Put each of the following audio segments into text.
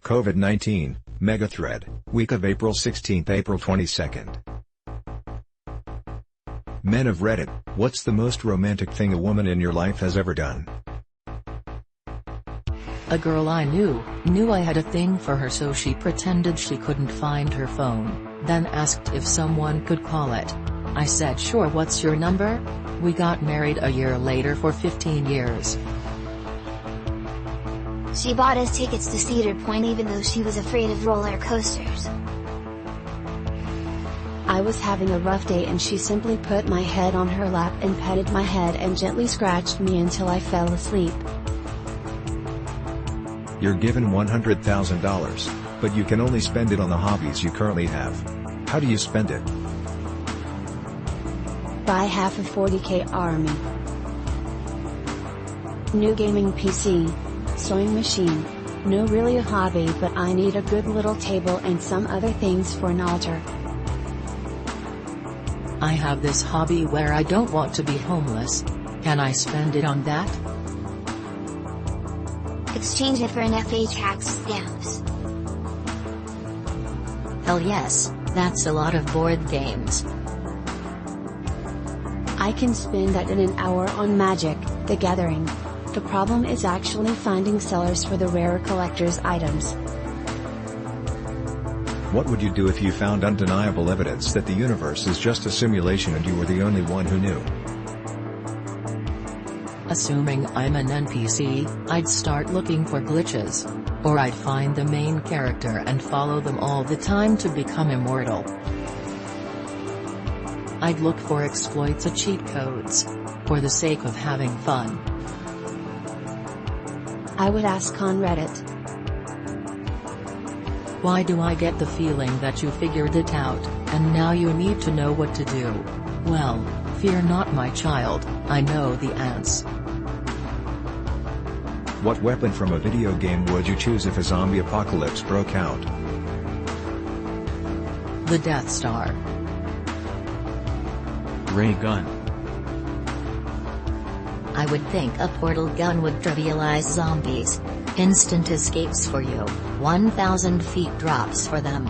COVID-19, Megathread, week of April 16–April 22nd. Men of Reddit, what's the most romantic thing a woman in your life has ever done? A girl I knew I had a thing for her, so she pretended she couldn't find her phone, then asked if someone could call it. I said sure. What's your number? We got married a year later for 15 years. She bought us tickets to Cedar Point even though she was afraid of roller coasters. I was having a rough day and she simply put my head on her lap and petted my head and gently scratched me until I fell asleep. You're given $100,000, but you can only spend it on the hobbies you currently have. How do you spend it? Buy half a 40K army. New gaming PC. Sewing machine. No really a hobby, but I need a good little table and some other things for an altar. I have this hobby where I don't want to be homeless. Can I spend it on that? Exchange it for an FH tax stamps. Hell yes, that's a lot of board games. I can spend that in an hour on Magic, the Gathering. The problem is actually finding sellers for the rarer collector's items. What would you do if you found undeniable evidence that the universe is just a simulation and you were the only one who knew? Assuming I'm an NPC, I'd start looking for glitches. Or I'd find the main character and follow them all the time to become immortal. I'd look for exploits or cheat codes. For the sake of having fun. I would ask on Reddit. Why do I get the feeling that you figured it out, and now you need to know what to do? Well, fear not my child, I know the answer. What weapon from a video game would you choose if a zombie apocalypse broke out? The Death Star. Ray gun. I would think a portal gun would trivialize zombies. Instant escapes for you, 1,000 feet drops for them.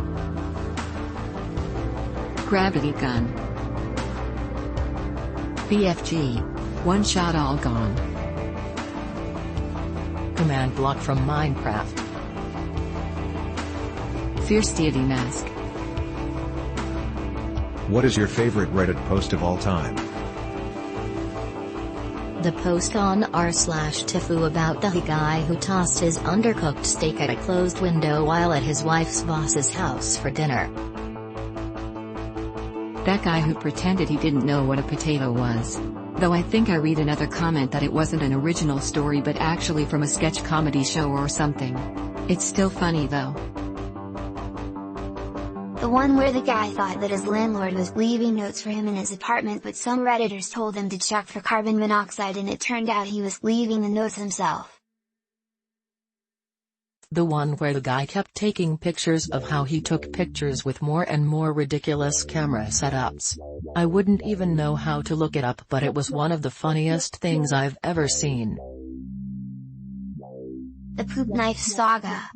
Gravity gun. BFG. One shot all gone. Command block from Minecraft. Fierce deity mask. What is your favorite Reddit post of all time? The post on r/Tifu about the guy who tossed his undercooked steak at a closed window while at his wife's boss's house for dinner. That guy who pretended he didn't know what a potato was. Though I think I read another comment that it wasn't an original story but actually from a sketch comedy show or something. It's still funny though. The one where the guy thought that his landlord was leaving notes for him in his apartment, but some Redditors told him to check for carbon monoxide and it turned out he was leaving the notes himself. The one where the guy kept taking pictures of how he took pictures with more and more ridiculous camera setups. I wouldn't even know how to look it up, but it was one of the funniest things I've ever seen. The poop knife saga.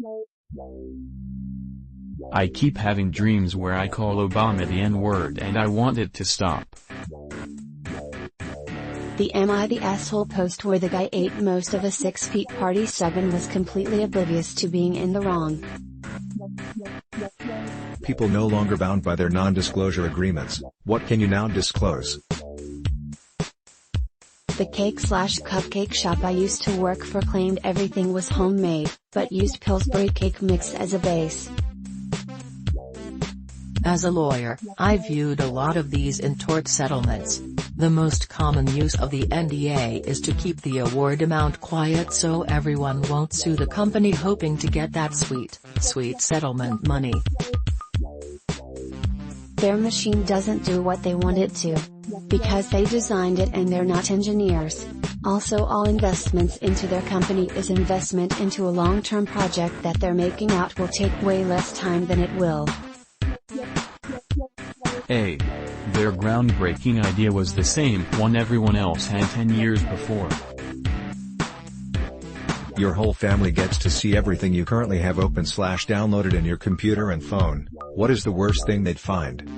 I keep having dreams where I call Obama the N-word and I want it to stop. The Am I the Asshole post where the guy ate most of a 6-feet party sub and was completely oblivious to being in the wrong. People no longer bound by their non-disclosure agreements. What can you now disclose? The cake/cupcake shop I used to work for claimed everything was homemade, but used Pillsbury cake mix as a base. As a lawyer, I viewed a lot of these in tort settlements. The most common use of the NDA is to keep the award amount quiet so everyone won't sue the company, hoping to get that sweet settlement money. Their machine doesn't do what they want it to. Because they designed it and they're not engineers. Also, all investments into their company is investment into a long-term project that they're making out will take way less time than it will. A. Their groundbreaking idea was the same one everyone else had 10 years before. Your whole family gets to see everything you currently have open/downloaded in your computer and phone. What is the worst thing they'd find?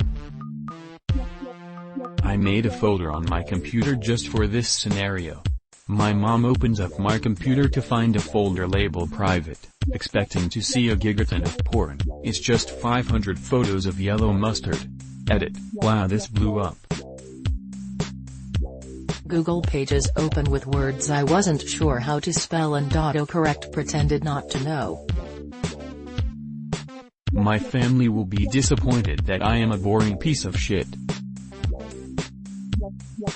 I made a folder on my computer just for this scenario. My mom opens up my computer to find a folder labeled private, expecting to see a gigaton of porn. It's just 500 photos of yellow mustard. Edit. Wow, this blew up. Google Pages open with words I wasn't sure how to spell and autocorrect pretended not to know. My family will be disappointed that I am a boring piece of shit.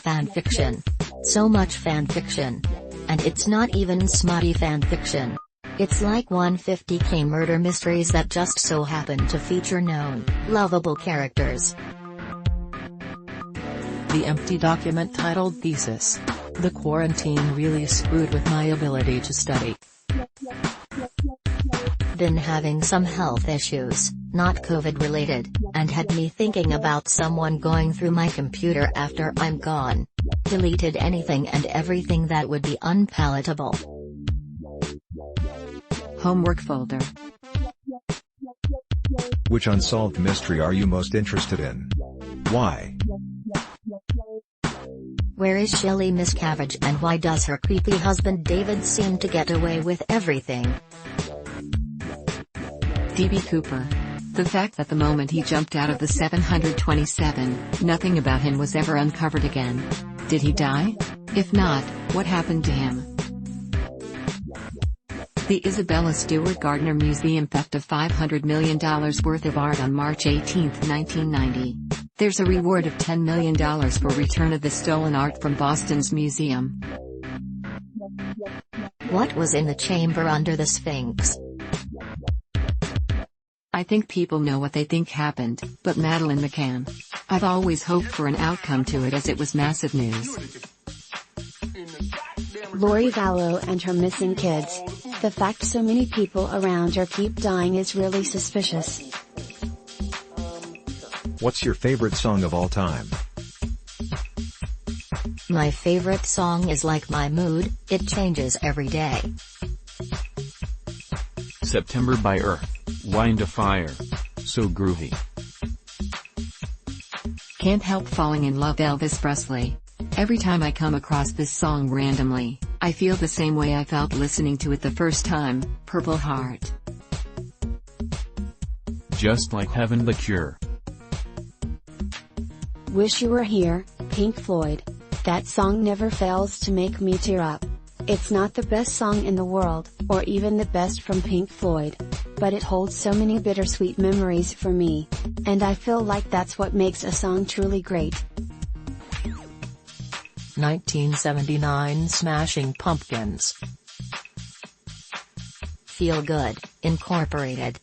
Fanfiction. So much fanfiction. And it's not even smutty fanfiction. It's like 150k murder mysteries that just so happen to feature known, lovable characters. The empty document titled Thesis. The quarantine really screwed with my ability to study. Been having some health issues, not COVID related, and had me thinking about someone going through my computer after I'm gone. Deleted anything and everything that would be unpalatable. Homework folder. Which unsolved mystery are you most interested in? Why? Where is Shelly Miscavige and why does her creepy husband David seem to get away with everything? D.B. Cooper. The fact that the moment he jumped out of the 727, nothing about him was ever uncovered again. Did he die? If not, what happened to him? The Isabella Stewart Gardner Museum theft of $500 million worth of art on March 18, 1990. There's a reward of $10 million for return of the stolen art from Boston's museum. What was in the chamber under the Sphinx? I think people know what they think happened, but Madeleine McCann. I've always hoped for an outcome to it as it was massive news. Lori Vallow and her missing kids. The fact so many people around her keep dying is really suspicious. What's your favorite song of all time? My favorite song is Like My Mood, it changes every day. September by Earth, Wind of Fire. So groovy. Can't help falling in love Elvis Presley. Every time I come across this song randomly, I feel the same way I felt listening to it the first time, Purple Heart. Just Like Heaven, The Cure. Wish You Were Here, Pink Floyd. That song never fails to make me tear up. It's not the best song in the world, or even the best from Pink Floyd. But it holds so many bittersweet memories for me. And I feel like that's what makes a song truly great. 1979 Smashing Pumpkins. Feel Good, Incorporated.